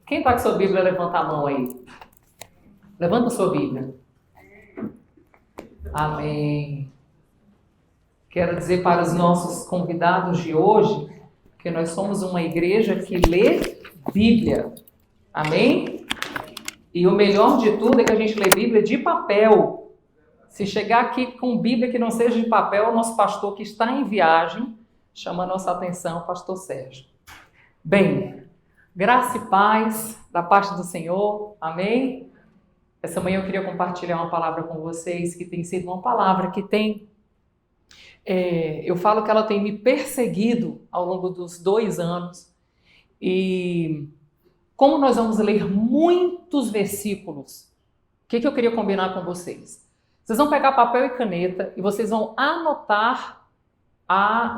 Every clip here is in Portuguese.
Quem está com sua Bíblia, levanta a mão aí. Levanta a sua Bíblia. Amém. Quero dizer para os nossos convidados de hoje que nós somos uma igreja que lê Bíblia. Amém? E o melhor de tudo é que a gente lê Bíblia de papel. Se chegar aqui com Bíblia que não seja de papel, o nosso pastor que está em viagem chama a nossa atenção, o pastor Sérgio. Bem, graça e paz da parte do Senhor. Amém? Essa manhã eu queria compartilhar uma palavra com vocês que tem sido uma palavra que tem... eu falo que ela tem me perseguido ao longo dos 2 anos. E como nós vamos ler muitos versículos, o que eu queria combinar com vocês? Vocês vão pegar papel e caneta e vocês vão anotar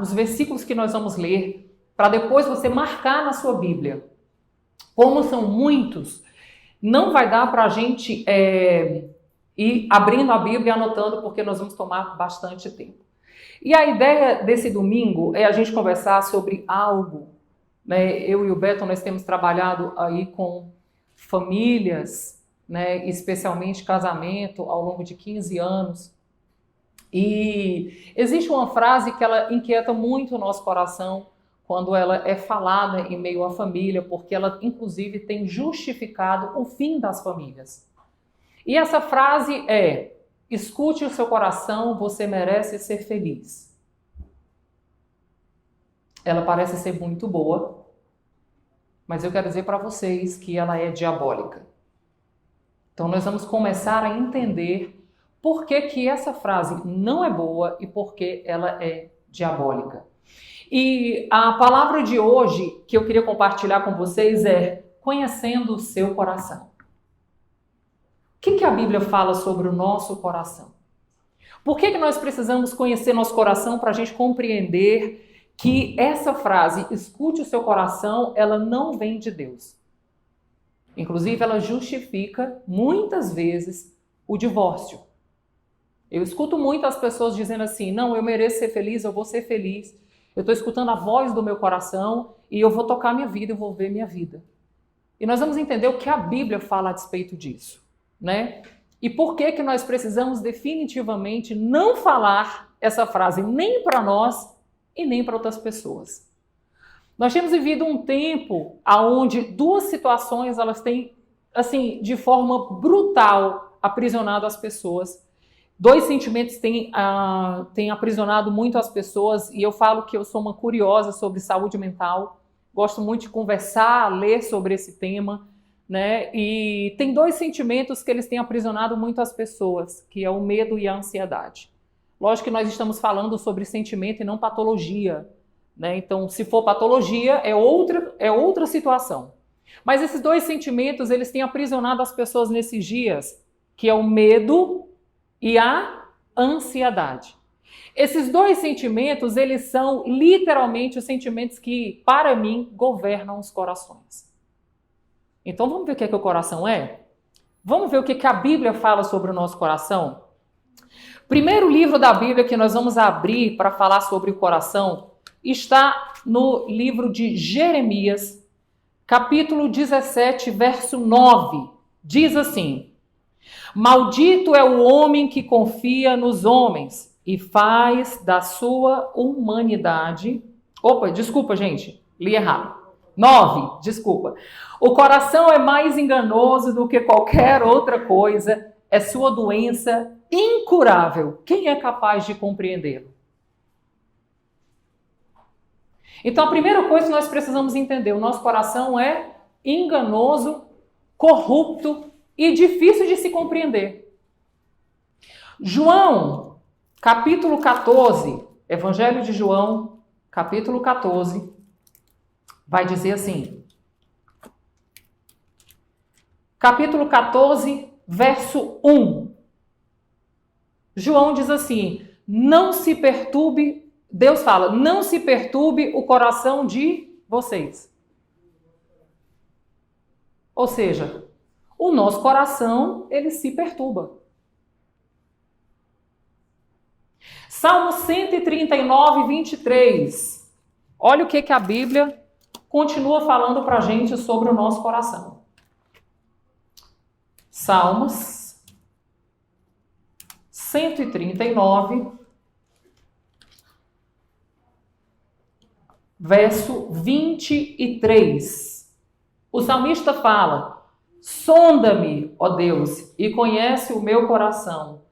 os versículos que nós vamos ler, para depois você marcar na sua Bíblia. Como são muitos, não vai dar para a gente ir abrindo a Bíblia e anotando, porque nós vamos tomar bastante tempo. E a ideia desse domingo é a gente conversar sobre algo, né? Eu e o Beto, nós temos trabalhado aí com famílias, né? Especialmente casamento, ao longo de 15 anos. E existe uma frase que ela inquieta muito o nosso coração quando ela é falada em meio à família, porque ela, inclusive, tem justificado o fim das famílias. E essa frase é: escute o seu coração, você merece ser feliz. Ela parece ser muito boa, mas eu quero dizer para vocês que ela é diabólica. Então nós vamos começar a entender por que essa frase não é boa e por que ela é diabólica. E a palavra de hoje que eu queria compartilhar com vocês é conhecendo o seu coração. O que a Bíblia fala sobre o nosso coração? Por que nós precisamos conhecer nosso coração para a gente compreender que essa frase, escute o seu coração, ela não vem de Deus. Inclusive, ela justifica, muitas vezes, o divórcio. Eu escuto muitas pessoas dizendo assim: não, eu mereço ser feliz, eu vou ser feliz. Eu estou escutando a voz do meu coração e eu vou tocar minha vida, eu vou ver minha vida. E nós vamos entender o que a Bíblia fala a respeito disso, né? E por que nós precisamos definitivamente não falar essa frase nem para nós e nem para outras pessoas. Nós temos vivido um tempo onde 2 situações elas têm, assim, de forma brutal aprisionado as pessoas. 2 sentimentos têm aprisionado muito as pessoas, e eu falo que eu sou uma curiosa sobre saúde mental, gosto muito de conversar, ler sobre esse tema, né? E tem 2 sentimentos que eles têm aprisionado muito as pessoas, que é o medo e a ansiedade. Lógico que nós estamos falando sobre sentimento e não patologia, né? Então, se for patologia, é outra situação. Mas esses 2 sentimentos, eles têm aprisionado as pessoas nesses dias, que é o medo e a ansiedade. Esses 2 sentimentos, eles são literalmente os sentimentos que, para mim, governam os corações. Então vamos ver o que o coração é? Vamos ver o que a Bíblia fala sobre o nosso coração? Primeiro livro da Bíblia que nós vamos abrir para falar sobre o coração está no livro de Jeremias, capítulo 17, verso 9. Diz assim: maldito é o homem que confia nos homens e faz da sua humanidade... Opa, desculpa, gente, li errado. 9, desculpa. O coração é mais enganoso do que qualquer outra coisa, é sua doença incurável. Quem é capaz de compreendê-lo? Então, a primeira coisa que nós precisamos entender: o nosso coração é enganoso, corrupto e difícil de se compreender. João, capítulo 14, Evangelho de João, capítulo 14, vai dizer assim. Capítulo 14, verso 1. João diz assim: não se perturbe, Deus fala, não se perturbe o coração de vocês. Ou seja, o nosso coração, ele se perturba. Salmo 139, 23. Olha o que a Bíblia continua falando para a gente sobre o nosso coração. Salmos 139, verso 23. O salmista fala: sonda-me, ó Deus, e conhece o meu coração.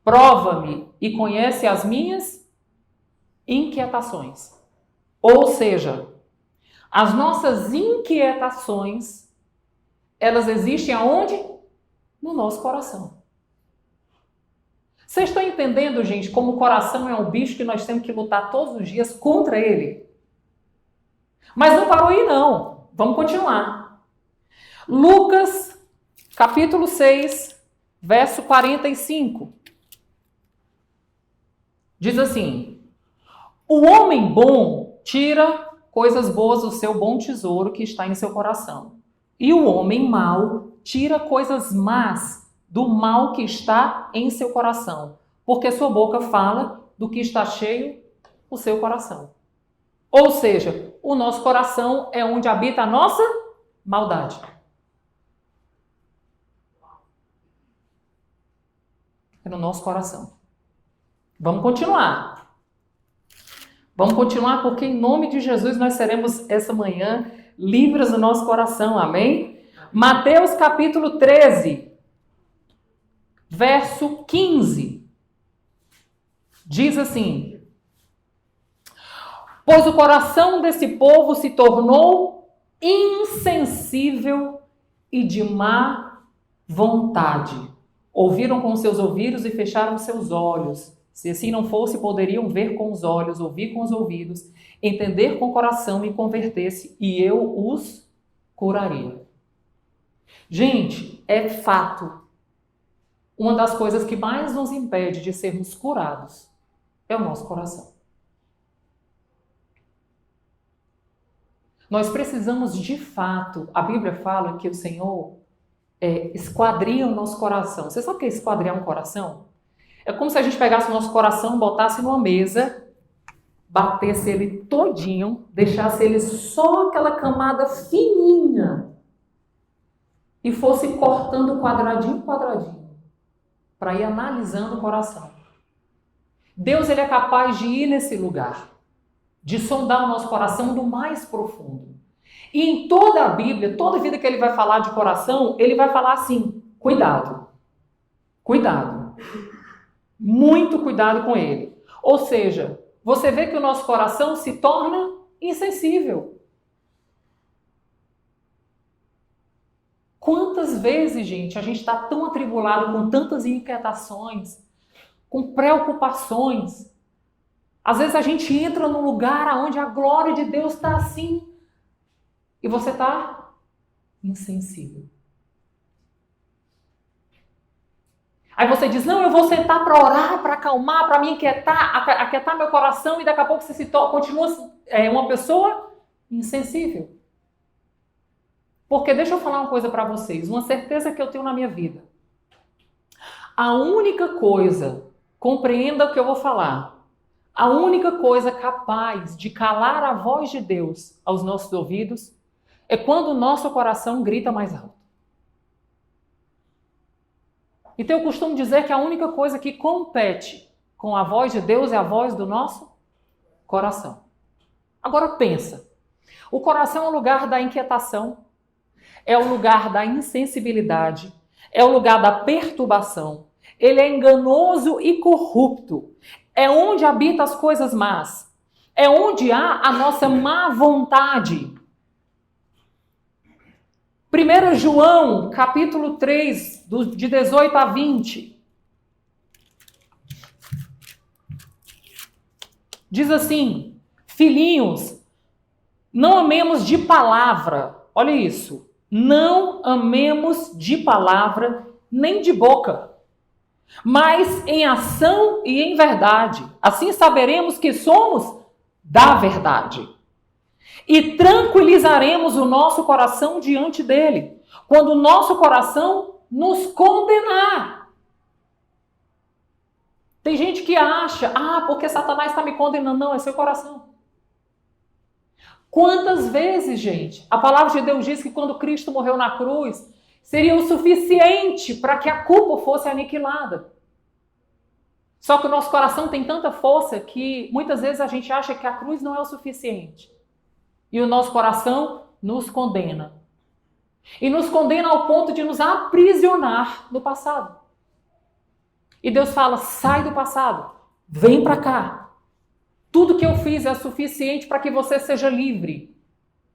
Prova-me e conhece as minhas inquietações. Ou seja, as nossas inquietações, elas existem aonde? No nosso coração. Vocês estão entendendo, gente, como o coração é um bicho que nós temos que lutar todos os dias contra ele? Mas não parou aí não. Vamos continuar. Lucas, capítulo 6, verso 45. Diz assim: o homem bom tira coisas boas do seu bom tesouro que está em seu coração. E o homem mau tira coisas más do mal que está em seu coração. Porque sua boca fala do que está cheio o seu coração. Ou seja, o nosso coração é onde habita a nossa maldade. É no nosso coração. Vamos continuar. Vamos continuar porque em nome de Jesus nós seremos essa manhã livres do nosso coração. Amém? Mateus capítulo 13, verso 15. Diz assim: pois o coração desse povo se tornou insensível e de má vontade. Ouviram com seus ouvidos e fecharam seus olhos. Se assim não fosse, poderiam ver com os olhos, ouvir com os ouvidos, entender com o coração e converter-se, e eu os curaria. Gente, é fato. Uma das coisas que mais nos impede de sermos curados é o nosso coração. Nós precisamos de fato, a Bíblia fala que o Senhor esquadria o nosso coração. Você sabe o que é esquadriar um coração? É como se a gente pegasse o nosso coração, botasse numa mesa, batesse ele todinho, deixasse ele só aquela camada fininha e fosse cortando quadradinho, para ir analisando o coração. Deus, ele é capaz de ir nesse lugar, de sondar o nosso coração do mais profundo. E em toda a Bíblia, toda vida que ele vai falar de coração, ele vai falar assim: cuidado, cuidado, muito cuidado com ele. Ou seja, você vê que o nosso coração se torna insensível. Quantas vezes, gente, a gente está tão atribulado com tantas inquietações, com preocupações. Às vezes a gente entra num lugar onde a glória de Deus está assim e você está insensível. Aí você diz: não, eu vou sentar para orar, para acalmar, para me aquietar meu coração, e daqui a pouco você continua uma pessoa insensível. Porque deixa eu falar uma coisa para vocês, uma certeza que eu tenho na minha vida. A única coisa, compreenda o que eu vou falar, a única coisa capaz de calar a voz de Deus aos nossos ouvidos é quando o nosso coração grita mais alto. Então eu costumo dizer que a única coisa que compete com a voz de Deus é a voz do nosso coração. Agora pensa, o coração é o lugar da inquietação, é o lugar da insensibilidade, é o lugar da perturbação. Ele é enganoso e corrupto. É onde habita as coisas más. É onde há a nossa má vontade. 1 João, capítulo 3, de 18 a 20. Diz assim: filhinhos, não amemos de palavra. Olha isso. Não amemos de palavra nem de boca, mas em ação e em verdade. Assim saberemos que somos da verdade. E tranquilizaremos o nosso coração diante dele, quando o nosso coração nos condenar. Tem gente que acha: porque Satanás está me condenando. Não, é seu coração. Quantas vezes, gente, a palavra de Deus diz que quando Cristo morreu na cruz, seria o suficiente para que a culpa fosse aniquilada. Só que o nosso coração tem tanta força que muitas vezes a gente acha que a cruz não é o suficiente. E o nosso coração nos condena. E nos condena ao ponto de nos aprisionar no passado. E Deus fala, sai do passado, vem para cá. Tudo que eu fiz é suficiente para que você seja livre.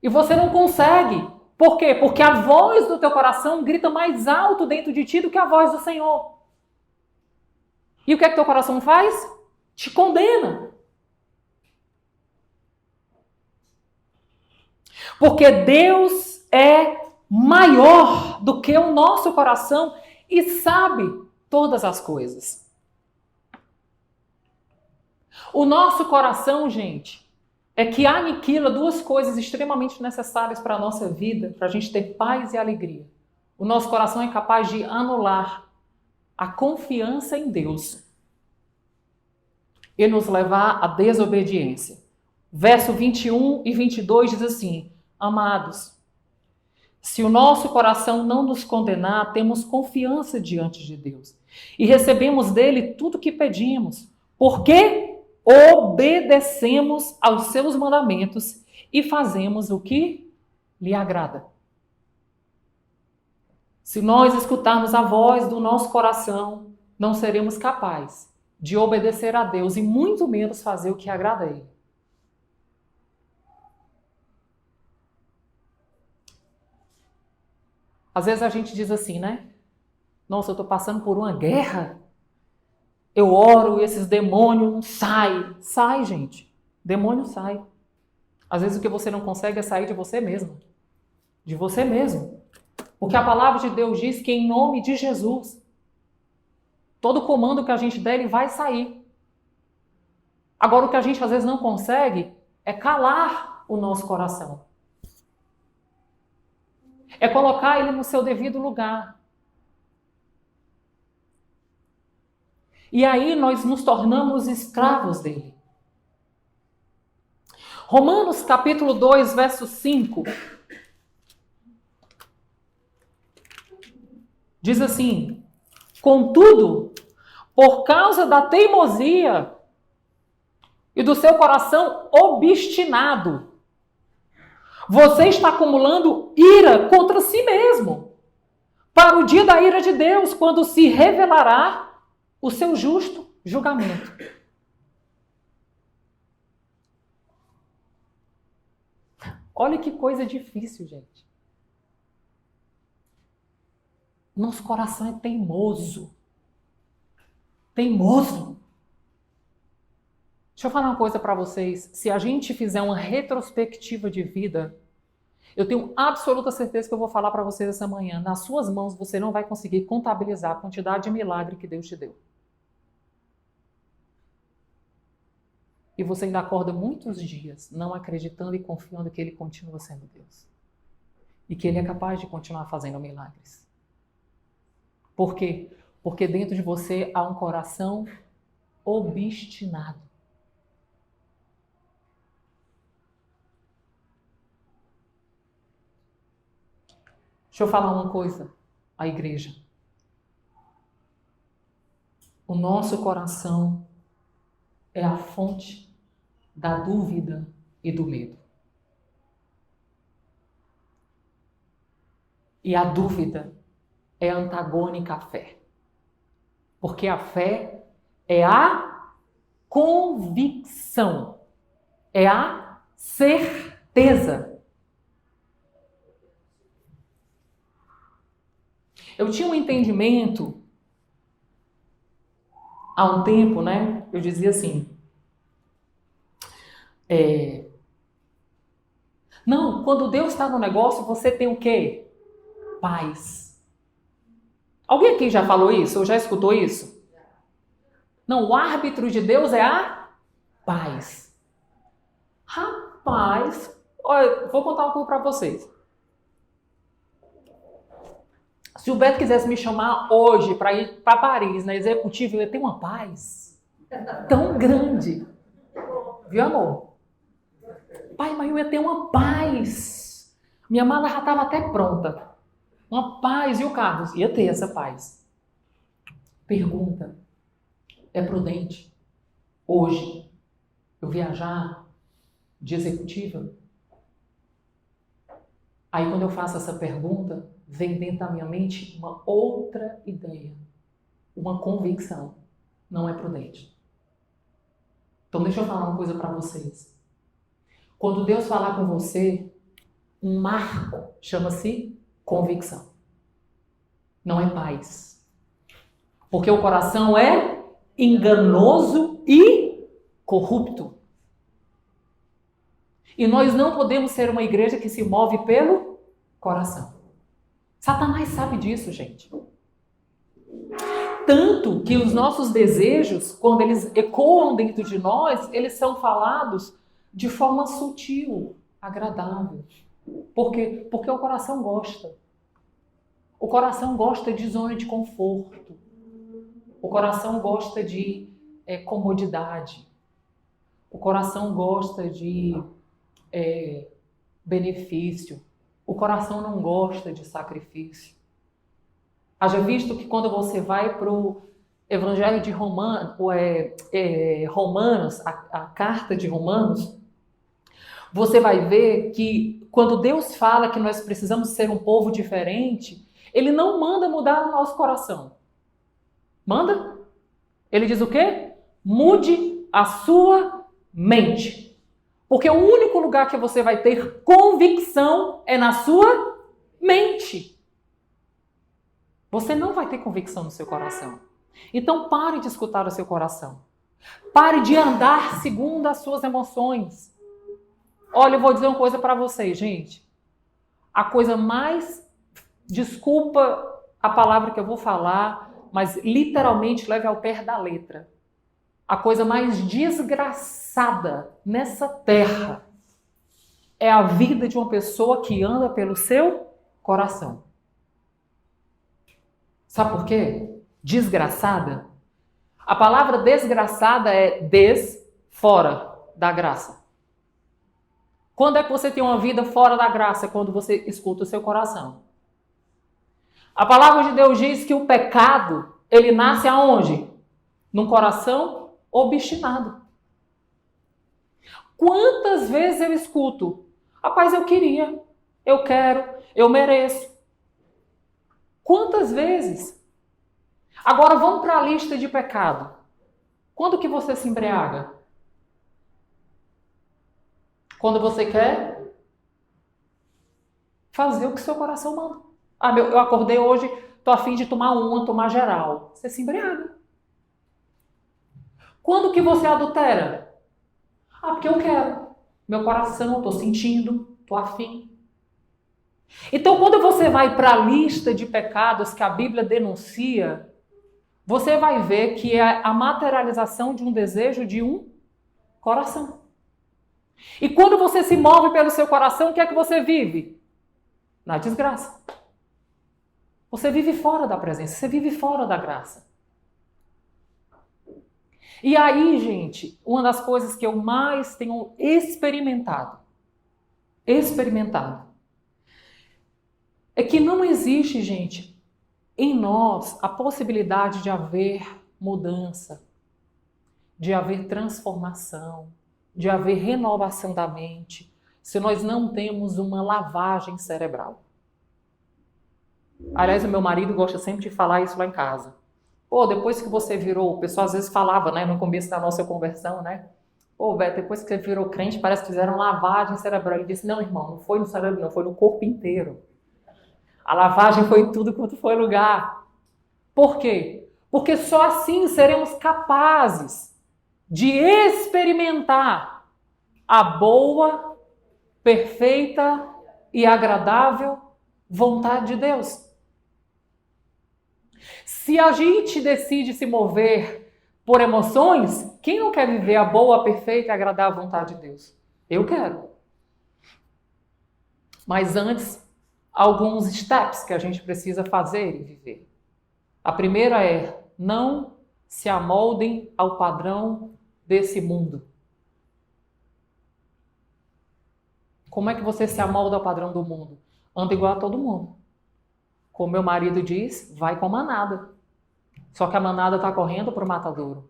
E você não consegue. Por quê? Porque a voz do teu coração grita mais alto dentro de ti do que a voz do Senhor. E o que é que teu coração faz? Te condena. Porque Deus é maior do que o nosso coração e sabe todas as coisas. O nosso coração, gente, é que aniquila duas coisas extremamente necessárias para a nossa vida, para a gente ter paz e alegria. O nosso coração é capaz de anular a confiança em Deus e nos levar à desobediência. Verso 21 e 22 diz assim, amados, se o nosso coração não nos condenar, temos confiança diante de Deus e recebemos dele tudo o que pedimos, porque obedecemos aos seus mandamentos e fazemos o que lhe agrada. Se nós escutarmos a voz do nosso coração, não seremos capazes de obedecer a Deus e muito menos fazer o que agrada a Ele. Às vezes a gente diz assim, né? Nossa, eu estou passando por uma guerra. Eu oro e esses demônios não saem. Sai, gente. Demônio sai. Às vezes o que você não consegue é sair de você mesmo. De você mesmo. Porque a palavra de Deus diz que em nome de Jesus, todo comando que a gente der, ele vai sair. Agora o que a gente às vezes não consegue é calar o nosso coração. É colocar ele no seu devido lugar. E aí nós nos tornamos escravos dele. Romanos capítulo 2, verso 5. Diz assim, contudo, por causa da teimosia e do seu coração obstinado, você está acumulando ira contra si mesmo, para o dia da ira de Deus, quando se revelará o seu justo julgamento. Olha que coisa difícil, gente. Nosso coração é teimoso. Teimoso. Deixa eu falar uma coisa para vocês. Se a gente fizer uma retrospectiva de vida, eu tenho absoluta certeza que eu vou falar para vocês essa manhã. Nas suas mãos você não vai conseguir contabilizar a quantidade de milagre que Deus te deu. E você ainda acorda muitos dias não acreditando e confiando que Ele continua sendo Deus. E que Ele é capaz de continuar fazendo milagres. Por quê? Porque dentro de você há um coração obstinado. Deixa eu falar uma coisa à igreja. O nosso coração é a fonte da dúvida e do medo. E a dúvida é antagônica à fé. Porque a fé é a convicção, é a certeza. Eu tinha um entendimento há um tempo, né? Eu dizia assim, não, quando Deus está no negócio, você tem o quê? Paz. Alguém aqui já falou isso? Ou já escutou isso? Não, o árbitro de Deus é a paz. Rapaz, olha, vou contar uma coisa para vocês. Se o Beto quisesse me chamar hoje para ir para Paris, na executiva, eu ia ter uma paz tão grande. Viu, amor? Pai, mas eu ia ter uma paz. Minha mala já estava até pronta. Uma paz. E o Carlos? Ia ter essa paz. Pergunta. É prudente hoje eu viajar de executiva? Aí quando eu faço essa pergunta, vem dentro da minha mente uma outra ideia. Uma convicção. Não é prudente. Então deixa eu falar uma coisa para vocês. Quando Deus falar com você, um marco chama-se convicção. Não é paz. Porque o coração é enganoso e corrupto. E nós não podemos ser uma igreja que se move pelo coração. Satanás sabe disso, gente. Tanto que os nossos desejos, quando eles ecoam dentro de nós, eles são falados de forma sutil, agradável. Por quê? Porque o coração gosta. O coração gosta de zona de conforto. O coração gosta de comodidade. O coração gosta de benefício. O coração não gosta de sacrifício. Haja visto que quando você vai para o Evangelho de Romanos, a carta de Romanos, você vai ver que quando Deus fala que nós precisamos ser um povo diferente, Ele não manda mudar o nosso coração. Manda? Ele diz o quê? Mude a sua mente. Porque o único lugar que você vai ter convicção é na sua mente. Você não vai ter convicção no seu coração. Então pare de escutar o seu coração. Pare de andar segundo as suas emoções. Olha, eu vou dizer uma coisa para vocês, gente. A coisa mais, desculpa a palavra que eu vou falar, mas literalmente leve ao pé da letra. A coisa mais desgraçada nessa terra é a vida de uma pessoa que anda pelo seu coração. Sabe por quê? Desgraçada. A palavra desgraçada é fora da graça. Quando é que você tem uma vida fora da graça? Quando você escuta o seu coração. A palavra de Deus diz que o pecado, ele nasce aonde? Num coração obstinado. Quantas vezes eu escuto? Rapaz, eu queria, eu quero, eu mereço. Quantas vezes? Agora vamos para a lista de pecado. Quando que você se embriaga? Quando você quer fazer o que seu coração manda. Eu acordei hoje, tô a fim de tomar geral. Você se embriaga. Quando que você adultera? Porque eu quero. Meu coração, tô sentindo, tô a fim. Então, quando você vai para a lista de pecados que a Bíblia denuncia, você vai ver que é a materialização de um desejo de um coração. E quando você se move pelo seu coração, o que é que você vive? Na desgraça. Você vive fora da presença, você vive fora da graça. E aí, gente, uma das coisas que eu mais tenho experimentado, é que não existe, gente, em nós a possibilidade de haver mudança, de haver transformação, de haver renovação da mente, se nós não temos uma lavagem cerebral. Aliás, o meu marido gosta sempre de falar isso lá em casa. Depois que você virou, o pessoal às vezes falava, né, no começo da nossa conversão, né? Beto, depois que você virou crente, parece que fizeram lavagem cerebral. Ele disse, não, irmão, não foi no cérebro, não, foi no corpo inteiro. A lavagem foi em tudo quanto foi lugar. Por quê? Porque só assim seremos capazes de experimentar a boa, perfeita e agradável vontade de Deus. Se a gente decide se mover por emoções, quem não quer viver a boa, perfeita e agradável vontade de Deus? Eu quero. Mas antes, alguns steps que a gente precisa fazer e viver. A primeira é, não se amoldem ao padrão desse mundo. Como é que você se amolda ao padrão do mundo? Anda igual a todo mundo. Como meu marido diz, vai com a manada. Só que a manada está correndo para o matadouro,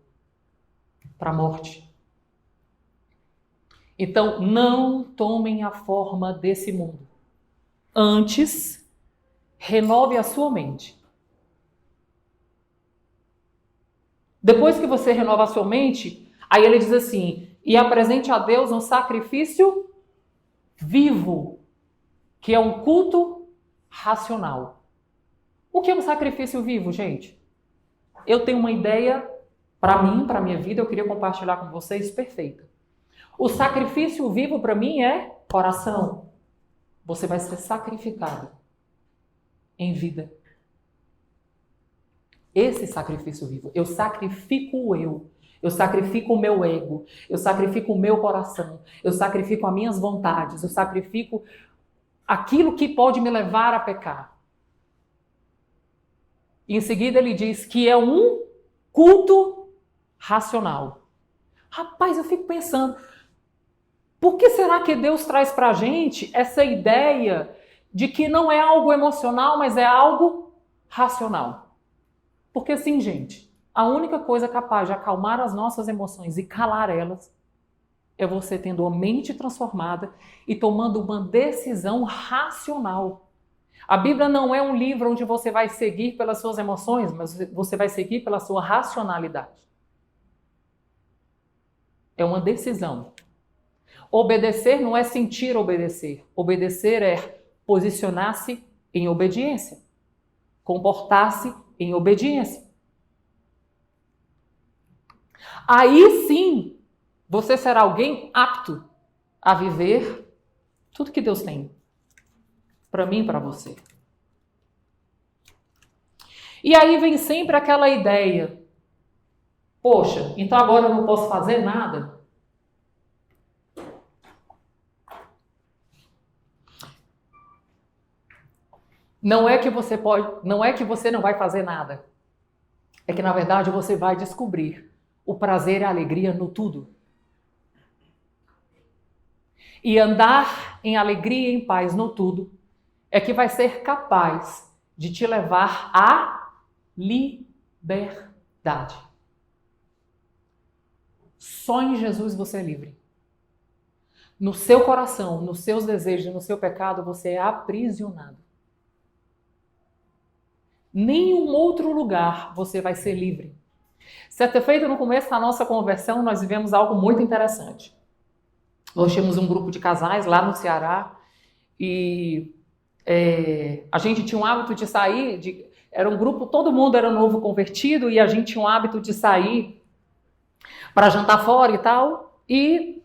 para a morte. Então, não tomem a forma desse mundo. Antes, renove a sua mente. Depois que você renova a sua mente, aí ele diz assim, e apresente a Deus um sacrifício vivo, que é um culto racional. O que é um sacrifício vivo, gente? Eu tenho uma ideia, para mim, para a minha vida, eu queria compartilhar com vocês, perfeita. O sacrifício vivo para mim é coração. Você vai ser sacrificado em vida. Esse sacrifício vivo. Eu sacrifico o eu. Eu sacrifico o meu ego. Eu sacrifico o meu coração. Eu sacrifico as minhas vontades. Eu sacrifico aquilo que pode me levar a pecar. E em seguida ele diz que é um culto racional. Rapaz, eu fico pensando, por que será que Deus traz pra gente essa ideia de que não é algo emocional, mas é algo racional? Porque sim, gente, a única coisa capaz de acalmar as nossas emoções e calar elas é você tendo a mente transformada e tomando uma decisão racional. A Bíblia não é um livro onde você vai seguir pelas suas emoções, mas você vai seguir pela sua racionalidade. É uma decisão. Obedecer não é sentir obedecer. Obedecer é posicionar-se em obediência. Comportar-se em obediência. Aí sim, você será alguém apto a viver tudo que Deus tem para mim e para você. E aí vem sempre aquela ideia, poxa, então agora eu não posso fazer nada? Não é que você pode, não é que você não vai fazer nada. É que na verdade você vai descobrir o prazer e a alegria no tudo. E andar em alegria e em paz no tudo é que vai ser capaz de te levar à liberdade. Só em Jesus você é livre. No seu coração, nos seus desejos, no seu pecado, você é aprisionado. Nenhum outro lugar você vai ser livre. Certa feita, no começo da nossa conversão, nós vivemos algo muito interessante. Nós tínhamos um grupo de casais lá no Ceará e a gente tinha um hábito de sair, era um grupo, todo mundo era novo convertido e a gente tinha um hábito de sair para jantar fora e tal, e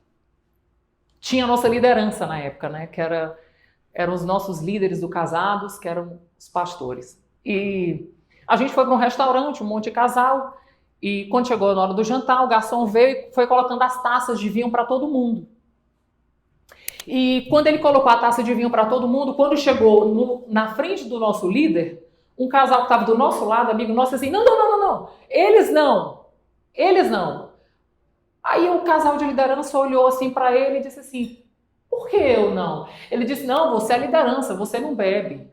tinha a nossa liderança na época, né, que eram os nossos líderes do casados, que eram os pastores. E a gente foi para um restaurante, um monte de casal, e quando chegou na hora do jantar, o garçom veio e foi colocando as taças de vinho para todo mundo. E quando ele colocou a taça de vinho para todo mundo, quando chegou na frente do nosso líder, um casal que estava do nosso lado, amigo nosso, assim, não, eles não. Aí o casal de liderança olhou assim para ele e disse assim, por que eu não? Ele disse, não, você é liderança, você não bebe.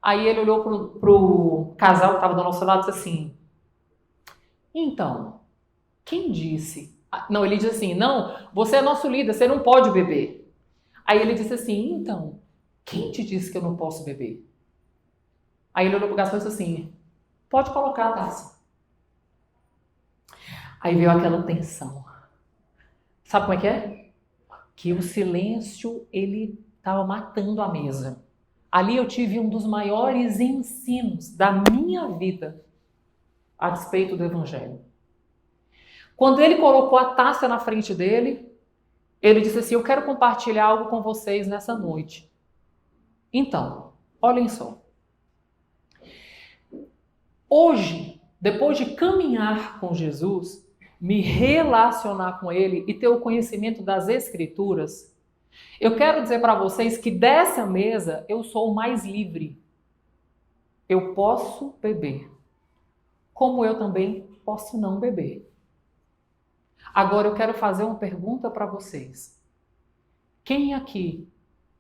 Aí ele olhou pro casal que estava do nosso lado e disse assim, então, quem disse? Não, ele disse assim, não, você é nosso líder, você não pode beber. Aí ele disse assim, então, quem te disse que eu não posso beber? Aí ele olhou pro garçom e disse assim, pode colocar a taça. Aí veio aquela tensão. Sabe como é que é? Que o silêncio, ele estava matando a mesa. Ali eu tive um dos maiores ensinos da minha vida a despeito do Evangelho. Quando ele colocou a taça na frente dele, ele disse assim, eu quero compartilhar algo com vocês nessa noite. Então, olhem só. Hoje, depois de caminhar com Jesus, me relacionar com Ele e ter o conhecimento das Escrituras, eu quero dizer para vocês que dessa mesa eu sou o mais livre. Eu posso beber, como eu também posso não beber. Agora eu quero fazer uma pergunta para vocês. Quem aqui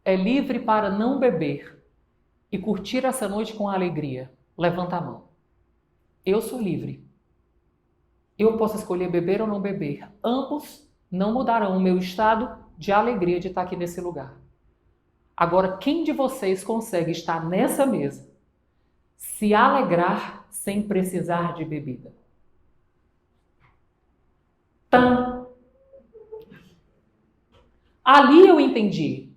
é livre para não beber e curtir essa noite com alegria? Levanta a mão. Eu sou livre. Eu posso escolher beber ou não beber. Ambos não mudarão o meu estado de alegria de estar aqui nesse lugar. Agora, quem de vocês consegue estar nessa mesa, se alegrar sem precisar de bebida? Tam. Ali eu entendi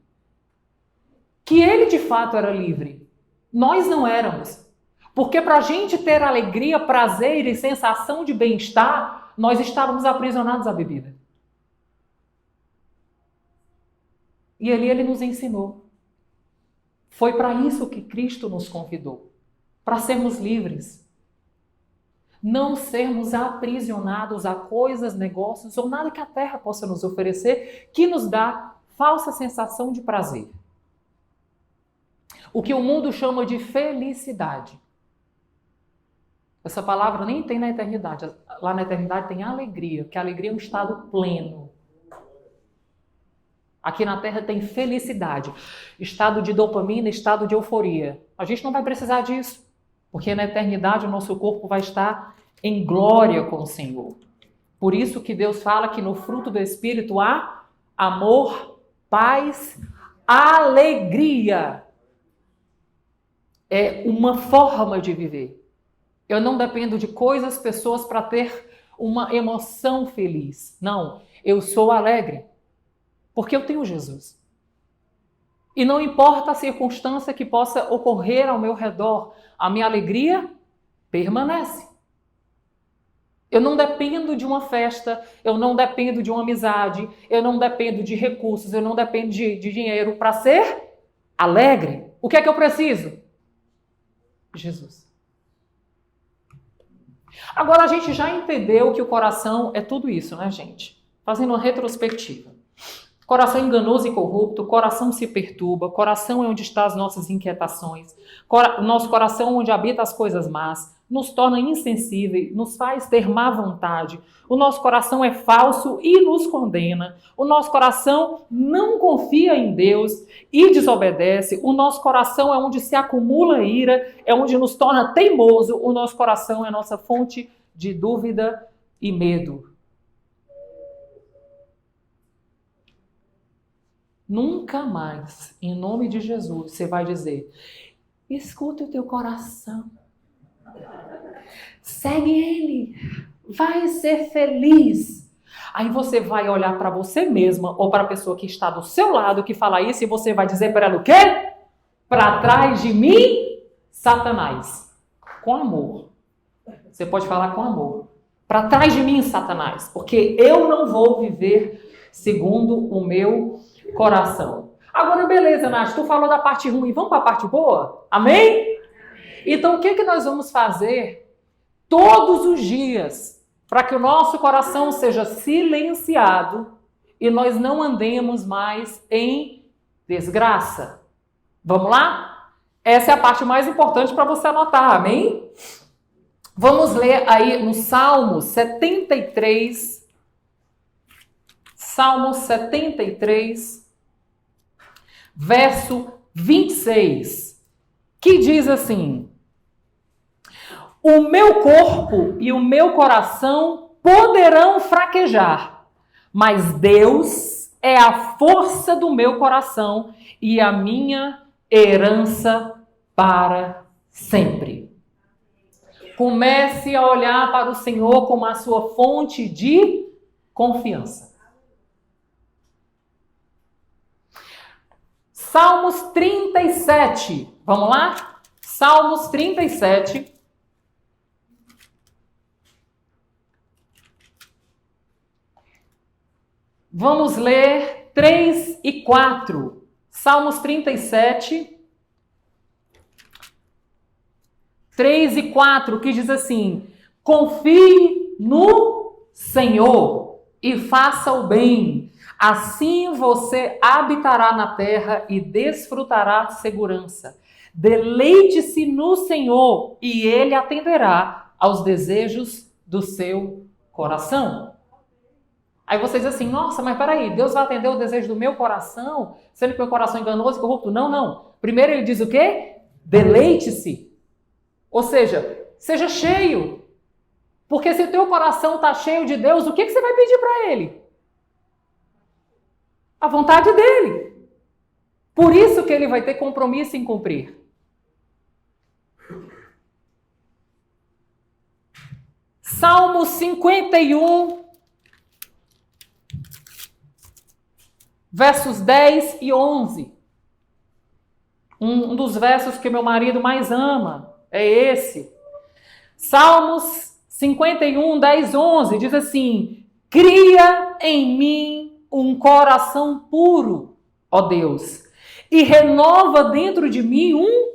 que ele de fato era livre. Nós não éramos. Porque para a gente ter alegria, prazer e sensação de bem-estar, nós estávamos aprisionados à bebida. E ali ele nos ensinou. Foi para isso que Cristo nos convidou. Para sermos livres. Não sermos aprisionados a coisas, negócios ou nada que a terra possa nos oferecer que nos dá falsa sensação de prazer. O que o mundo chama de felicidade. Essa palavra nem tem na eternidade. Lá na eternidade tem alegria, porque a alegria é um estado pleno. Aqui na Terra tem felicidade, estado de dopamina, estado de euforia. A gente não vai precisar disso, porque na eternidade o nosso corpo vai estar em glória com o Senhor. Por isso que Deus fala que no fruto do Espírito há amor, paz, alegria. É uma forma de viver. Eu não dependo de coisas, pessoas para ter uma emoção feliz. Não, eu sou alegre. Porque eu tenho Jesus. E não importa a circunstância que possa ocorrer ao meu redor, a minha alegria permanece. Eu não dependo de uma festa, eu não dependo de uma amizade, eu não dependo de recursos, eu não dependo de dinheiro para ser alegre. O que é que eu preciso? Jesus. Agora a gente já entendeu que o coração é tudo isso, né, gente? Fazendo uma retrospectiva. Coração enganoso e corrupto, coração se perturba, coração é onde estão as nossas inquietações, nosso coração é onde habita as coisas más, nos torna insensíveis, nos faz ter má vontade, o nosso coração é falso e nos condena, o nosso coração não confia em Deus e desobedece, o nosso coração é onde se acumula ira, é onde nos torna teimoso, o nosso coração é a nossa fonte de dúvida e medo. Nunca mais, em nome de Jesus, você vai dizer, escuta o teu coração, segue ele, vai ser feliz. Aí você vai olhar para você mesma ou para a pessoa que está do seu lado que fala isso e você vai dizer para ela o quê? Para trás de mim, Satanás. Com amor. Você pode falar com amor. Para trás de mim, Satanás, porque eu não vou viver segundo o meu coração. Agora, beleza, Nath, tu falou da parte ruim, vamos para a parte boa? Amém? Então, o que nós vamos fazer todos os dias para que o nosso coração seja silenciado e nós não andemos mais em desgraça? Vamos lá? Essa é a parte mais importante para você anotar, amém? Vamos ler aí no Salmo 73, Salmo 73, verso 26, que diz assim: o meu corpo e o meu coração poderão fraquejar, mas Deus é a força do meu coração e a minha herança para sempre. Comece a olhar para o Senhor como a sua fonte de confiança. Salmos 37, vamos lá? Salmos 37. Vamos ler 3 e 4. Salmos 37, 3 e 4, que diz assim: confie no Senhor e faça o bem. Assim você habitará na terra e desfrutará segurança. Deleite-se no Senhor e Ele atenderá aos desejos do seu coração. Aí você diz assim, nossa, mas peraí, Deus vai atender o desejo do meu coração, sendo que meu coração é enganoso e corrupto? Não, não. Primeiro ele diz o quê? Deleite-se. Ou seja, seja cheio. Porque se o teu coração está cheio de Deus, o que você vai pedir para Ele? A vontade dEle. Por isso que Ele vai ter compromisso em cumprir. Salmo 51, versos 10 e 11. Um dos versos que meu marido mais ama é esse. Salmos 51, 10, 11, diz assim: cria em mim um coração puro, ó Deus, e renova dentro de mim um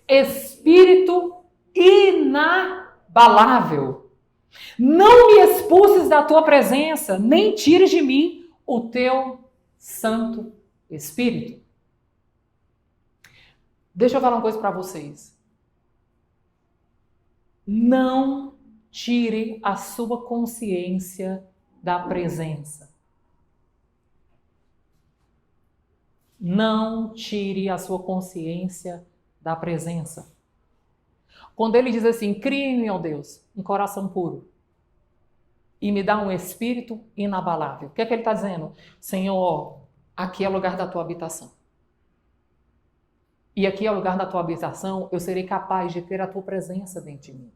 espírito inabalável. Não me expulses da tua presença, nem tires de mim o teu Santo Espírito. Deixa eu falar uma coisa para vocês. Não tire a sua consciência da presença. Não tire a sua consciência da presença. Quando ele diz assim, cria em mim, ó Deus, um coração puro e me dá um espírito inabalável. O que é que ele está dizendo? Senhor, aqui é o lugar da tua habitação. E aqui é o lugar da tua habitação, eu serei capaz de ter a tua presença dentro de mim.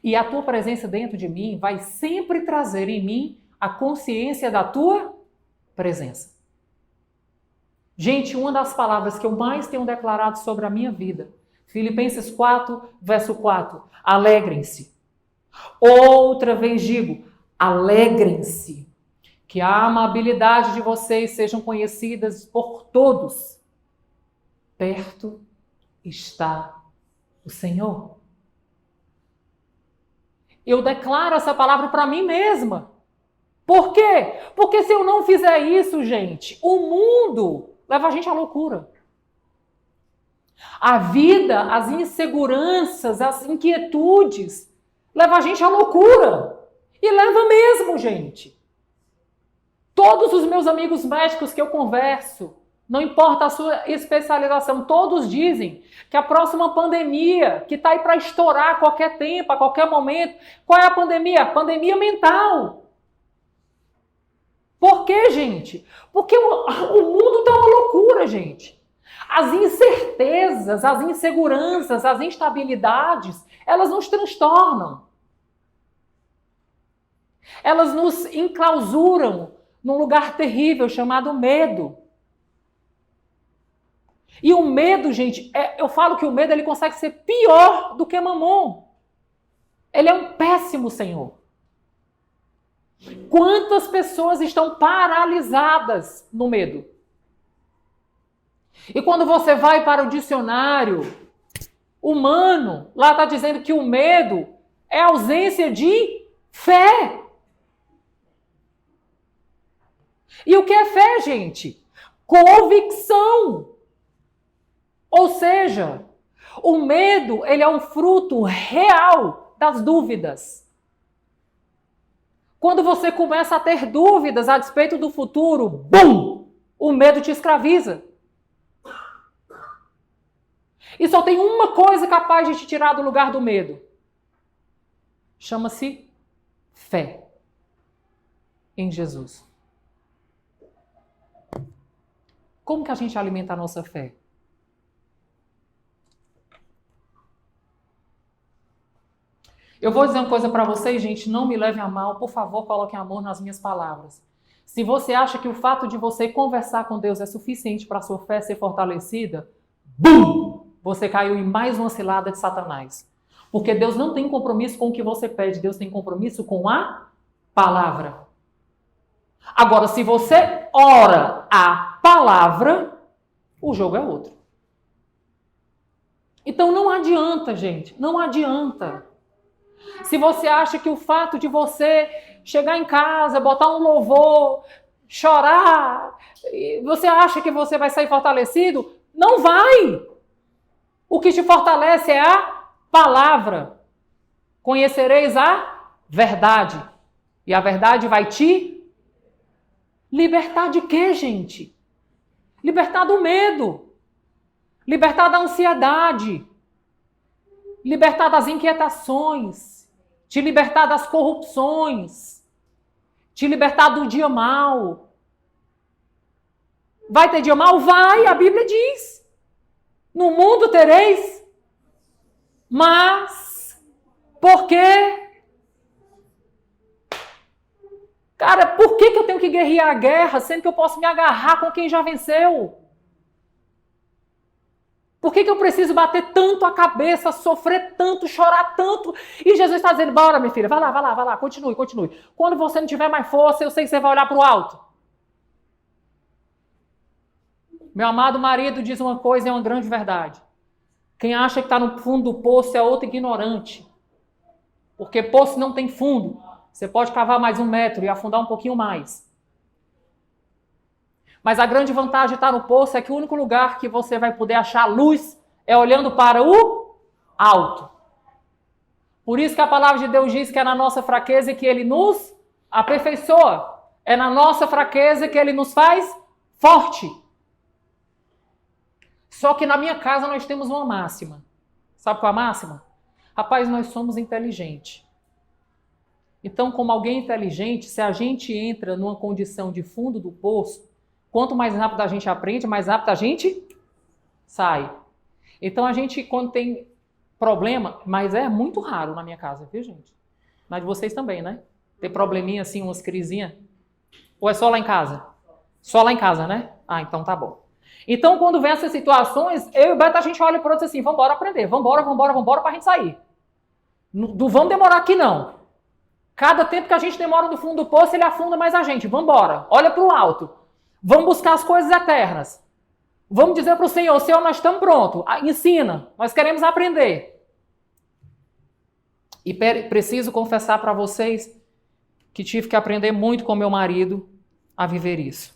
E a tua presença dentro de mim vai sempre trazer em mim a consciência da tua presença. Gente, uma das palavras que eu mais tenho declarado sobre a minha vida, Filipenses 4, verso 4, alegrem-se. Outra vez digo, alegrem-se, que a amabilidade de vocês sejam conhecidas por todos. Perto está o Senhor. Eu declaro essa palavra para mim mesma. Por quê? Porque se eu não fizer isso, gente, o mundo leva a gente à loucura. A vida, as inseguranças, as inquietudes, leva a gente à loucura. E leva mesmo, gente. Todos os meus amigos médicos que eu converso, não importa a sua especialização, todos dizem que a próxima pandemia, que está aí para estourar a qualquer tempo, a qualquer momento, qual é a pandemia? A pandemia mental. Por quê, gente? Porque o mundo está uma loucura, gente. As incertezas, as inseguranças, as instabilidades, elas nos transtornam. Elas nos enclausuram num lugar terrível chamado medo. E o medo, gente, eu falo que o medo ele consegue ser pior do que Mamon. Ele é um péssimo senhor. Quantas pessoas estão paralisadas no medo? E quando você vai para o dicionário humano, lá está dizendo que o medo é ausência de fé. E o que é fé, gente? Convicção. Ou seja, o medo, ele é um fruto real das dúvidas. Quando você começa a ter dúvidas a despeito do futuro, bum! O medo te escraviza. E só tem uma coisa capaz de te tirar do lugar do medo. Chama-se fé em Jesus. Como que a gente alimenta a nossa fé? Eu vou dizer uma coisa para vocês, gente, não me levem a mal, por favor, coloquem amor nas minhas palavras. Se você acha que o fato de você conversar com Deus é suficiente para a sua fé ser fortalecida, bum! Você caiu em mais uma cilada de Satanás. Porque Deus não tem compromisso com o que você pede, Deus tem compromisso com a palavra. Agora, se você ora a palavra, o jogo é outro. Então não adianta, gente, não adianta. Se você acha que o fato de você chegar em casa, botar um louvor, chorar, você acha que você vai sair fortalecido? Não vai! O que te fortalece é a palavra. Conhecereis a verdade. E a verdade vai te Libertar de quê, gente? Libertar do medo. Libertar da ansiedade. Libertar das inquietações. Te libertar das corrupções. Te libertar do dia mal. Vai ter dia mal? Vai, a Bíblia diz. No mundo tereis. Mas, por quê? Cara, por que eu tenho que guerrear a guerra, sendo que eu posso me agarrar com quem já venceu? Por que eu preciso bater tanto a cabeça, sofrer tanto, chorar tanto? E Jesus está dizendo, bora, minha filha, vai lá, continue. Quando você não tiver mais força, eu sei que você vai olhar para o alto. Meu amado marido diz uma coisa e é uma grande verdade. Quem acha que está no fundo do poço é outro ignorante. Porque poço não tem fundo. Você pode cavar mais 1 metro e afundar um pouquinho mais. Mas a grande vantagem de estar no poço é que o único lugar que você vai poder achar luz é olhando para o alto. Por isso que a palavra de Deus diz que é na nossa fraqueza que Ele nos aperfeiçoa. É na nossa fraqueza que Ele nos faz forte. Só que na minha casa nós temos uma máxima. Sabe qual é a máxima? Rapaz, nós somos inteligentes. Então, como alguém inteligente, se a gente entra numa condição de fundo do poço, quanto mais rápido a gente aprende, mais rápido a gente sai. Então, a gente, quando tem problema, mas é muito raro na minha casa, viu, gente? Mas de vocês também, né? Tem probleminha assim, umas crisinhas? Ou é só lá em casa? Só lá em casa, né? Ah, então tá bom. Então, quando vem essas situações, eu e o Beto, a gente olha para o outro assim, vambora aprender, vambora pra gente sair. Não vamos demorar aqui, não. Cada tempo que a gente demora no fundo do poço, ele afunda mais a gente. Vambora, olha para o alto. Vamos buscar as coisas eternas. Vamos dizer para o Senhor, Senhor, nós estamos prontos. Ensina, nós queremos aprender. E preciso confessar para vocês que tive que aprender muito com meu marido a viver isso.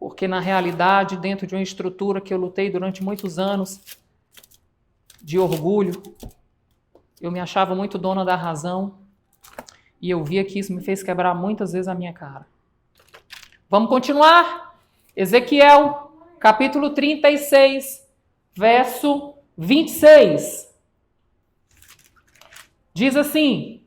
Porque na realidade, dentro de uma estrutura que eu lutei durante muitos anos, de orgulho, eu me achava muito dona da razão. E eu via que isso me fez quebrar muitas vezes a minha cara. Vamos continuar? Ezequiel, capítulo 36, verso 26. Diz assim: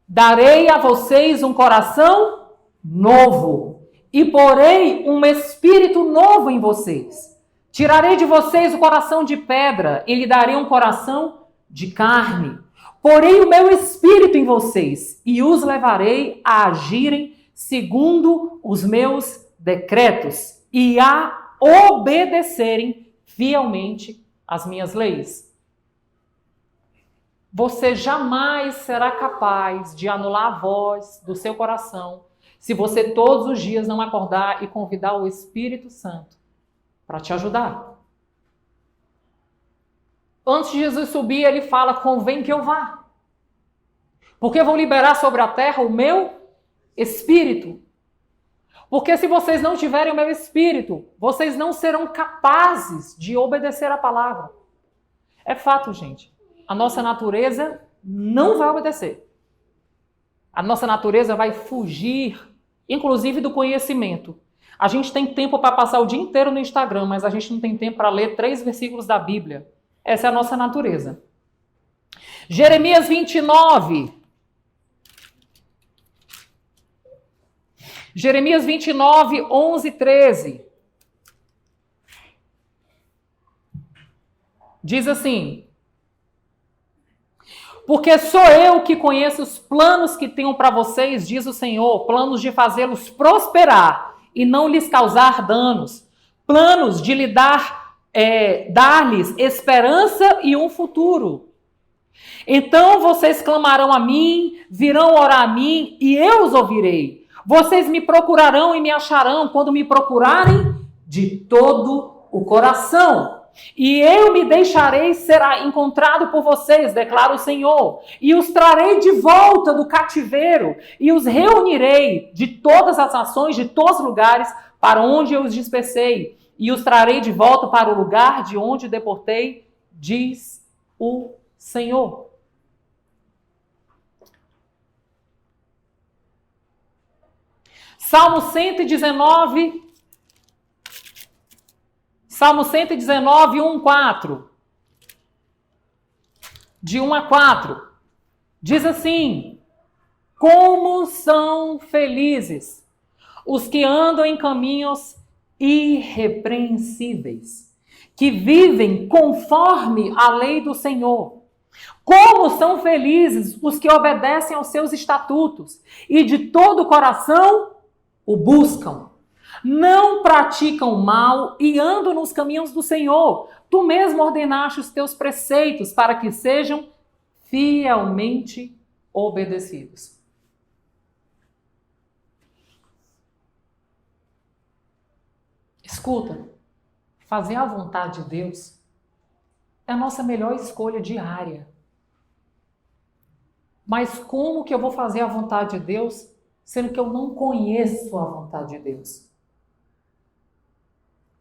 darei a vocês um coração novo e porei um espírito novo em vocês. Tirarei de vocês o coração de pedra e lhe darei um coração de carne. Porei o meu espírito em vocês e os levarei a agirem segundo os meus decretos e a obedecerem fielmente as minhas leis. Você jamais será capaz de anular a voz do seu coração se você todos os dias não acordar e convidar o Espírito Santo para te ajudar. Antes de Jesus subir, ele fala, convém que eu vá. Porque eu vou liberar sobre a terra o meu Espírito. Porque se vocês não tiverem o meu Espírito, vocês não serão capazes de obedecer a palavra. É fato, gente. A nossa natureza não vai obedecer. A nossa natureza vai fugir, inclusive do conhecimento. A gente tem tempo para passar o dia inteiro no Instagram, mas a gente não tem tempo para ler 3 versículos da Bíblia. Essa é a nossa natureza. Jeremias 29. Jeremias 29, 11 e 13. Diz assim: porque sou eu que conheço os planos que tenho para vocês, diz o Senhor, planos de fazê-los prosperar e não lhes causar danos, planos de lhe dar-lhes esperança e um futuro. Então vocês clamarão a mim, virão orar a mim e eu os ouvirei. Vocês me procurarão e me acharão quando me procurarem de todo o coração. E eu me deixarei ser encontrado por vocês, declara o Senhor. E os trarei de volta do cativeiro e os reunirei de todas as nações, de todos os lugares para onde eu os dispersei. E os trarei de volta para o lugar de onde deportei, diz o Senhor. Salmo 119, 1, 4. De 1 a 4. Diz assim: como são felizes os que andam em caminhos irrepreensíveis, que vivem conforme a lei do Senhor. Como são felizes os que obedecem aos seus estatutos e de todo o coração o buscam. Não praticam mal e andam nos caminhos do Senhor. Tu mesmo ordenaste os teus preceitos para que sejam fielmente obedecidos. Escuta, fazer a vontade de Deus é a nossa melhor escolha diária. Mas como que eu vou fazer a vontade de Deus, sendo que eu não conheço a vontade de Deus?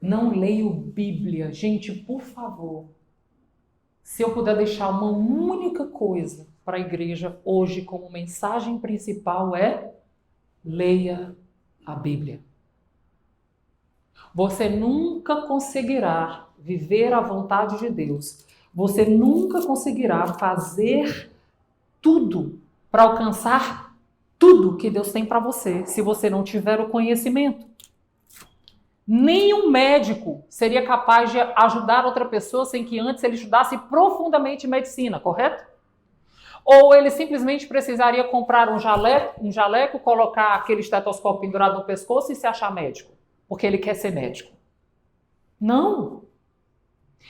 Não leio Bíblia. Gente, por favor, se eu puder deixar uma única coisa para a igreja hoje como mensagem principal é: leia a Bíblia. Você nunca conseguirá viver a vontade de Deus. Você nunca conseguirá fazer tudo para alcançar tudo que Deus tem para você, se você não tiver o conhecimento. Nenhum médico seria capaz de ajudar outra pessoa sem que antes ele estudasse profundamente medicina, correto? Ou ele simplesmente precisaria comprar um jaleco, colocar aquele estetoscópio pendurado no pescoço e se achar médico, porque ele quer ser médico. Não.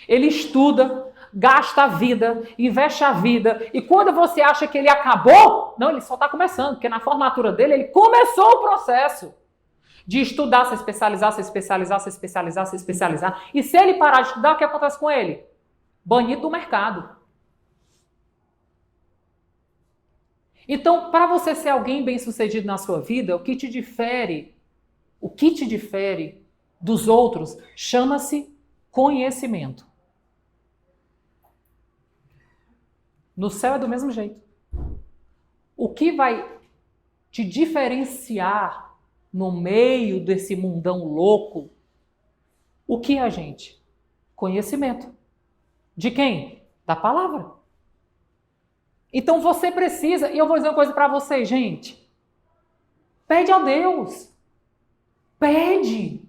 Ele estuda, gasta a vida, investe a vida, e quando você acha que ele acabou, não, ele só está começando, porque na formatura dele ele começou o processo de estudar, se especializar, e se ele parar de estudar, o que acontece com ele? Banido do mercado. Então, para você ser alguém bem-sucedido na sua vida, o que te difere dos outros chama-se conhecimento. No céu é do mesmo jeito. O que vai te diferenciar no meio desse mundão louco, o que é, gente? Conhecimento. De quem? Da palavra. Então você precisa, e eu vou dizer uma coisa para vocês, gente. Pede a Deus. Pede.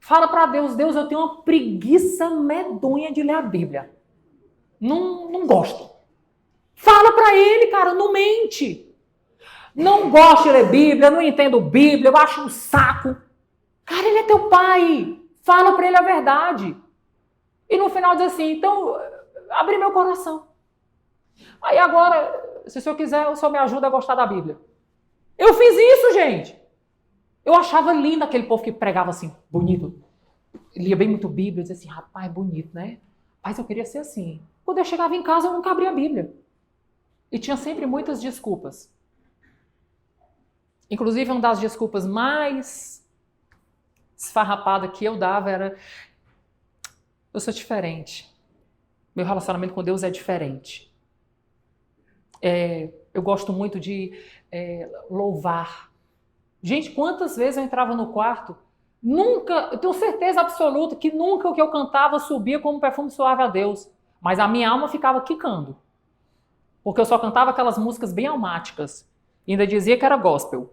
Fala para Deus: Deus, eu tenho uma preguiça medonha de ler a Bíblia. Não gosto. Fala para ele, cara, não mente. Não gosto de ler Bíblia, não entendo Bíblia, eu acho um saco. Cara, ele é teu pai. Fala para ele a verdade. E no final diz assim: então, abre meu coração. Aí agora, se o senhor quiser, o senhor me ajuda a gostar da Bíblia. Eu fiz isso, gente. Eu achava lindo aquele povo que pregava assim, bonito. Lia bem muito Bíblia, dizia assim: rapaz, bonito, né? Mas eu queria ser assim. Quando eu chegava em casa, eu nunca abria a Bíblia. E tinha sempre muitas desculpas. Inclusive, uma das desculpas mais esfarrapadas que eu dava era: eu sou diferente. Meu relacionamento com Deus é diferente. Eu gosto muito de louvar. Gente, quantas vezes eu entrava no quarto, eu tenho certeza absoluta que nunca o que eu cantava subia como um perfume suave a Deus. Mas a minha alma ficava quicando. Porque eu só cantava aquelas músicas bem almáticas. E ainda dizia que era gospel.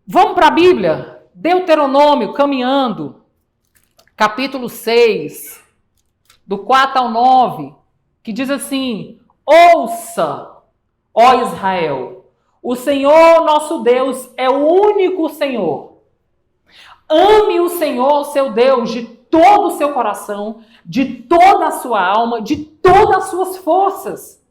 Vamos para a Bíblia? Deuteronômio, caminhando. Capítulo 6, do 4 ao 9, que diz assim: ouça, ó Israel, o Senhor nosso Deus é o único Senhor. Ame o Senhor, seu Deus, de todo o seu coração, de toda a sua alma, de todas as suas forças.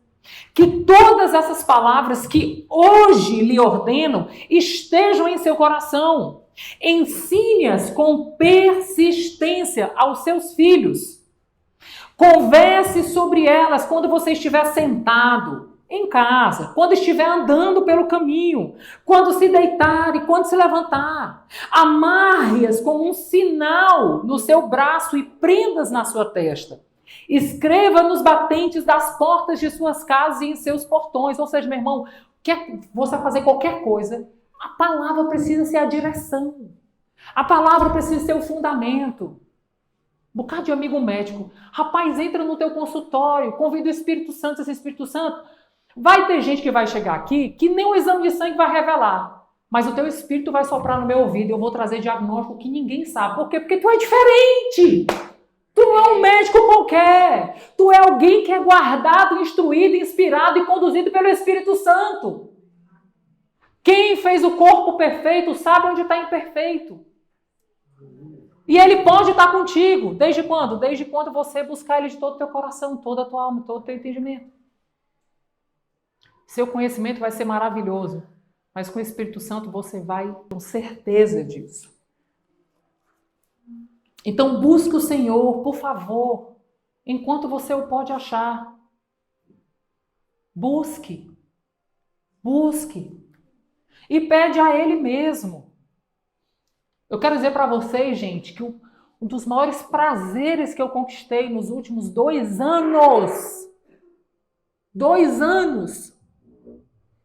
Que todas essas palavras que hoje lhe ordeno estejam em seu coração. Ensine-as com persistência aos seus filhos. Converse sobre elas quando você estiver sentado em casa, quando estiver andando pelo caminho, quando se deitar e quando se levantar. Amarre-as como um sinal no seu braço e prenda-as na sua testa. Escreva nos batentes das portas de suas casas e em seus portões. Ou seja, meu irmão, você vai fazer qualquer coisa, A palavra precisa ser a direção. A palavra precisa ser o fundamento. Um bocado de amigo médico. Rapaz, entra no teu consultório, convida o Espírito Santo, esse Espírito Santo. Vai ter gente que vai chegar aqui que nem o exame de sangue vai revelar. Mas o teu Espírito vai soprar no meu ouvido e eu vou trazer diagnóstico que ninguém sabe. Por quê? Porque tu é diferente. Tu não é um médico qualquer. Tu é alguém que é guardado, instruído, inspirado e conduzido pelo Espírito Santo. Quem fez o corpo perfeito sabe onde está imperfeito. E ele pode estar contigo. Desde quando? Desde quando você buscar ele de todo o teu coração, toda a tua alma, todo o teu entendimento. Seu conhecimento vai ser maravilhoso. Mas com o Espírito Santo você vai com certeza disso. Então busque o Senhor, por favor, enquanto você o pode achar. Busque. Busque. E pede a Ele mesmo. Eu quero dizer para vocês, gente, que um dos maiores prazeres que eu conquistei nos últimos 2 anos,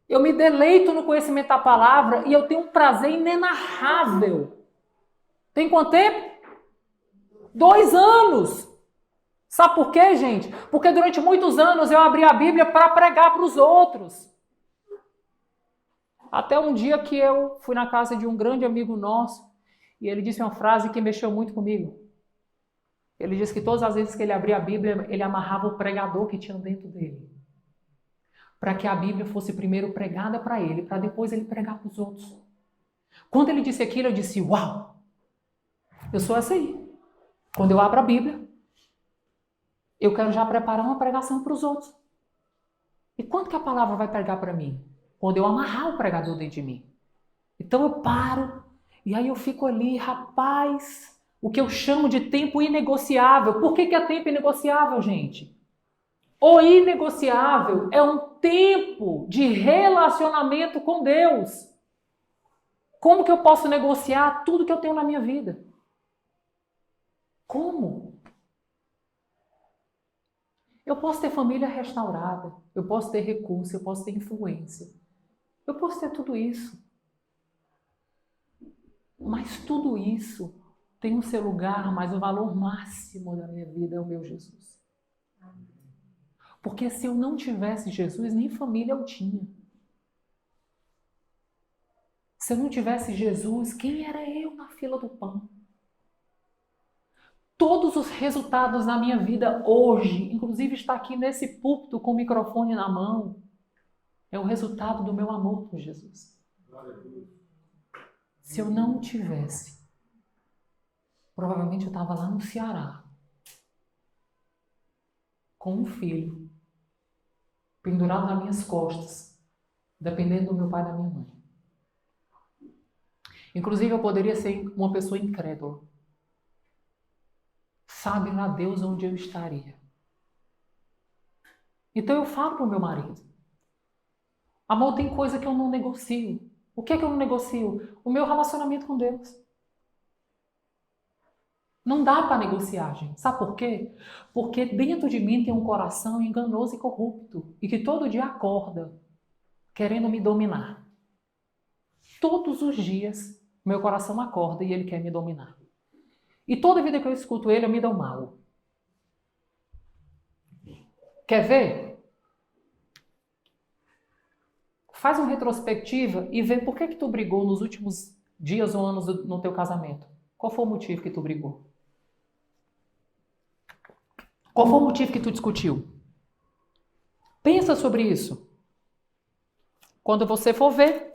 eu me deleito no conhecimento da palavra e eu tenho um prazer inenarrável. Tem quanto tempo? 2 anos. Sabe por quê, gente? Porque durante muitos anos eu abri a Bíblia para pregar para os outros. Até um dia que eu fui na casa de um grande amigo nosso e ele disse uma frase que mexeu muito comigo. Ele disse que todas as vezes que ele abria a Bíblia, ele amarrava o pregador que tinha dentro dele. Para que a Bíblia fosse primeiro pregada para ele, para depois ele pregar para os outros. Quando ele disse aquilo, eu disse, uau, eu sou essa aí. Quando eu abro a Bíblia, eu quero já preparar uma pregação para os outros. E quando que a palavra vai pregar para mim? Quando eu amarrar o pregador dentro de mim. Então eu paro, e aí eu fico ali, rapaz, o que eu chamo de tempo inegociável. Por que é tempo inegociável, gente? O inegociável é um tempo de relacionamento com Deus. Como que eu posso negociar tudo que eu tenho na minha vida? Como? Eu posso ter família restaurada, eu posso ter recurso, eu posso ter influência. Eu posso ter tudo isso. Mas tudo isso tem o seu lugar, mas o valor máximo da minha vida é o meu Jesus. Porque se eu não tivesse Jesus, nem família eu tinha. Se eu não tivesse Jesus, quem era eu na fila do pão? Todos os resultados na minha vida hoje, inclusive estar aqui nesse púlpito com o microfone na mão, é o resultado do meu amor por Jesus. Se eu não tivesse, provavelmente eu estava lá no Ceará, com um filho, pendurado nas minhas costas, dependendo do meu pai e da minha mãe. Inclusive, eu poderia ser uma pessoa incrédula. Sabe lá Deus onde eu estaria. Então eu falo para o meu marido. Amor, tem coisa que eu não negocio. O que é que eu não negocio? O meu relacionamento com Deus. Não dá para negociar, gente. Sabe por quê? Porque dentro de mim tem um coração enganoso e corrupto. E que todo dia acorda querendo me dominar. Todos os dias, meu coração acorda e ele quer me dominar. E toda vida que eu escuto ele, eu me dou mal. Quer ver? Faz uma retrospectiva e vê por que tu brigou nos últimos dias ou anos no teu casamento. Qual foi o motivo que tu brigou? Qual foi o motivo que tu discutiu? Pensa sobre isso. Quando você for ver,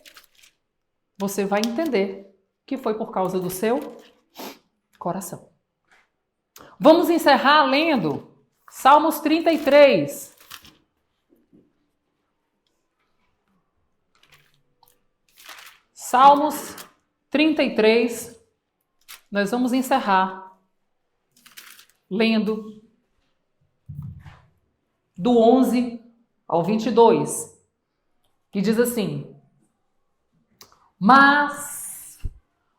você vai entender que foi por causa do seu coração. Vamos encerrar lendo Salmos 33. Salmos 33. Nós vamos encerrar lendo do 11 ao 22, que diz assim: Mas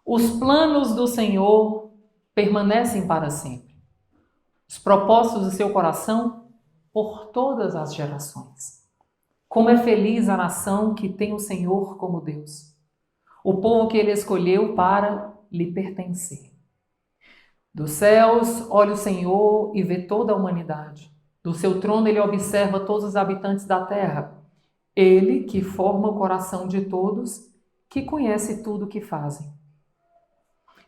os planos do Senhor permanecem para sempre, os propósitos do seu coração por todas as gerações. Como é feliz a nação que tem o Senhor como Deus, o povo que ele escolheu para lhe pertencer. Dos céus olha o Senhor e vê toda a humanidade. Do seu trono ele observa todos os habitantes da terra. Ele que forma o coração de todos, que conhece tudo o que fazem.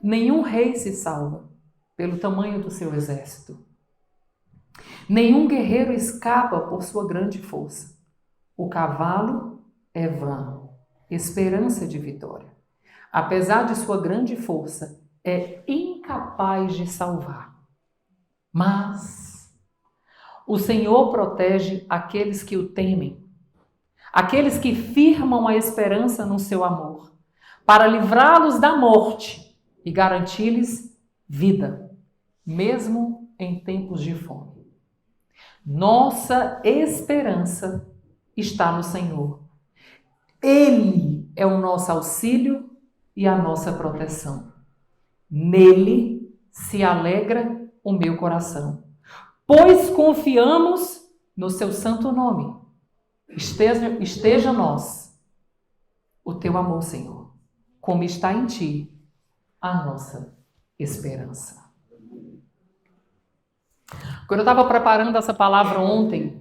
Nenhum rei se salva pelo tamanho do seu exército. Nenhum guerreiro escapa por sua grande força. O cavalo é vã, esperança de vitória. Apesar de sua grande força, é incapaz de salvar. Mas o Senhor protege aqueles que o temem, aqueles que firmam a esperança no seu amor, para livrá-los da morte e garantir-lhes vida, mesmo em tempos de fome. Nossa esperança está no Senhor. Ele é o nosso auxílio e a nossa proteção. Nele se alegra o meu coração, pois confiamos no seu santo nome. Esteja nós o teu amor, Senhor, como está em ti a nossa esperança. Quando eu estava preparando essa palavra ontem,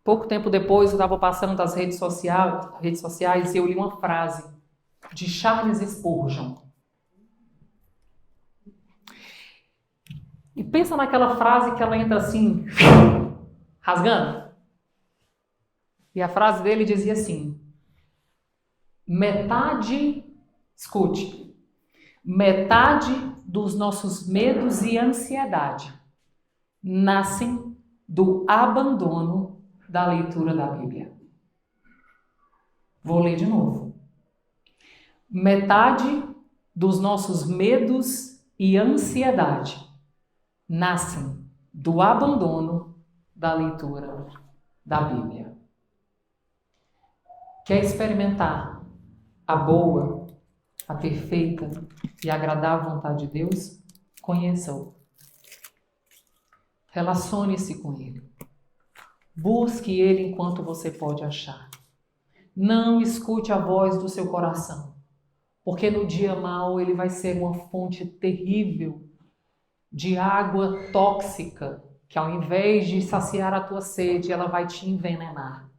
pouco tempo depois, eu estava passando das redes sociais e eu li uma frase de Charles Spurgeon. E pensa naquela frase que ela entra assim, rasgando. E a frase dele dizia assim: escute, metade dos nossos medos e ansiedade nascem do abandono da leitura da Bíblia. Vou ler de novo. Metade dos nossos medos e ansiedade nascem do abandono da leitura da Bíblia. Quer experimentar a boa, a perfeita e agradável vontade de Deus? Conheça-o. Relacione-se com Ele. Busque Ele enquanto você pode achar. Não escute a voz do seu coração, porque no dia mau ele vai ser uma fonte terrível de água tóxica, que ao invés de saciar a tua sede, ela vai te envenenar.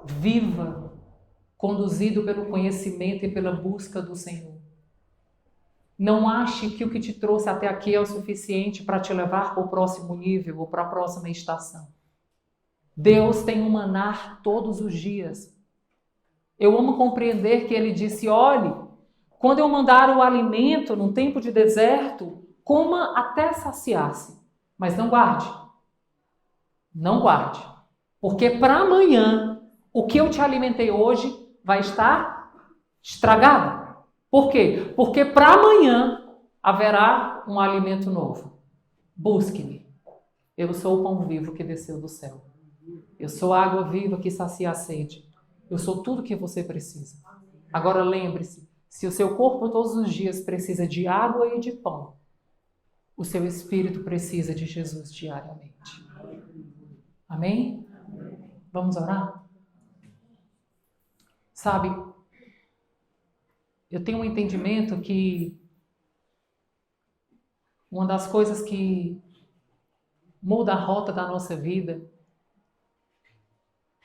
Viva, conduzido pelo conhecimento e pela busca do Senhor. Não ache que o que te trouxe até aqui é o suficiente para te levar para o próximo nível ou para a próxima estação. Deus tem um maná todos os dias. Eu amo compreender que Ele disse: olhe, quando eu mandar o alimento num tempo de deserto, coma até saciar-se, mas não guarde. Não guarde, porque para amanhã, o que eu te alimentei hoje vai estar estragado. Por quê? Porque para amanhã haverá um alimento novo. Busque-me. Eu sou o pão vivo que desceu do céu. Eu sou a água viva que sacia a sede. Eu sou tudo que você precisa. Agora lembre-se, se o seu corpo todos os dias precisa de água e de pão, o seu espírito precisa de Jesus diariamente. Amém? Vamos orar? Sabe, eu tenho um entendimento que uma das coisas que muda a rota da nossa vida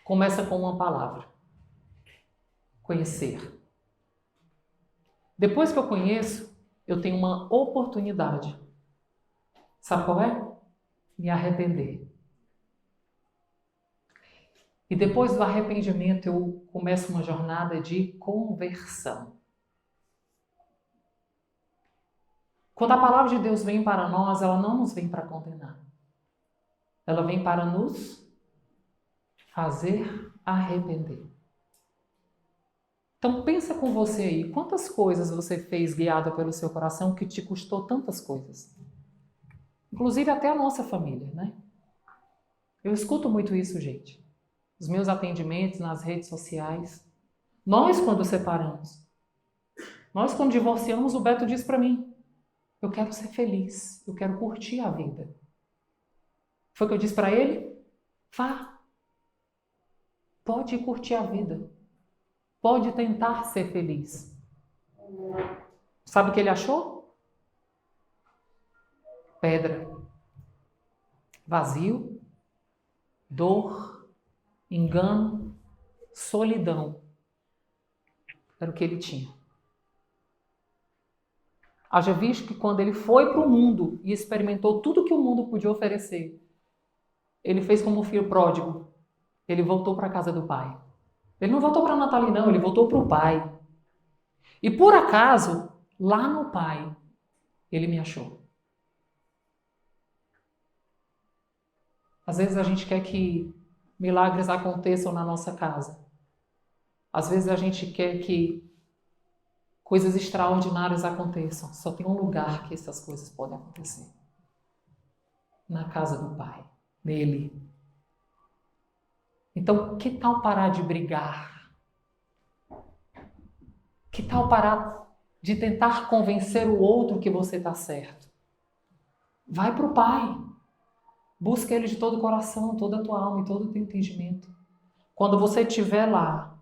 começa com uma palavra: conhecer. Depois que eu conheço, eu tenho uma oportunidade. Sabe qual é? Me arrepender. E depois do arrependimento, eu começo uma jornada de conversão. Quando a palavra de Deus vem para nós, ela não nos vem para condenar. Ela vem para nos fazer arrepender. Então pensa com você aí, quantas coisas você fez guiada pelo seu coração que te custou tantas coisas? Inclusive até a nossa família, né? Eu escuto muito isso, gente. Os meus atendimentos nas redes sociais. Nós, quando separamos, nós, quando divorciamos, o Beto diz para mim: eu quero ser feliz, eu quero curtir a vida. Foi o que eu disse para ele? Vá. Pode curtir a vida. pode tentar ser feliz. Sabe o que ele achou? Pedra, vazio, dor, engano, solidão. Era o que ele tinha. Haja visto que quando ele foi para o mundo e experimentou tudo que o mundo podia oferecer, ele fez como um filho pródigo. Ele voltou para a casa do pai. Ele não voltou para Natalina, não, ele voltou para o pai. E por acaso, lá no pai, ele me achou. Às vezes a gente quer que milagres aconteçam na nossa casa. Às vezes a gente quer que coisas extraordinárias aconteçam. Só tem um lugar que essas coisas podem acontecer. Na casa do Pai, nele. Então, que tal parar de brigar? Que tal parar de tentar convencer o outro que você está certo? Vai para o Pai. Busca Ele de todo o coração, toda a tua alma e todo o teu entendimento. Quando você estiver lá,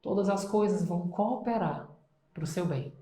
todas as coisas vão cooperar para o seu bem.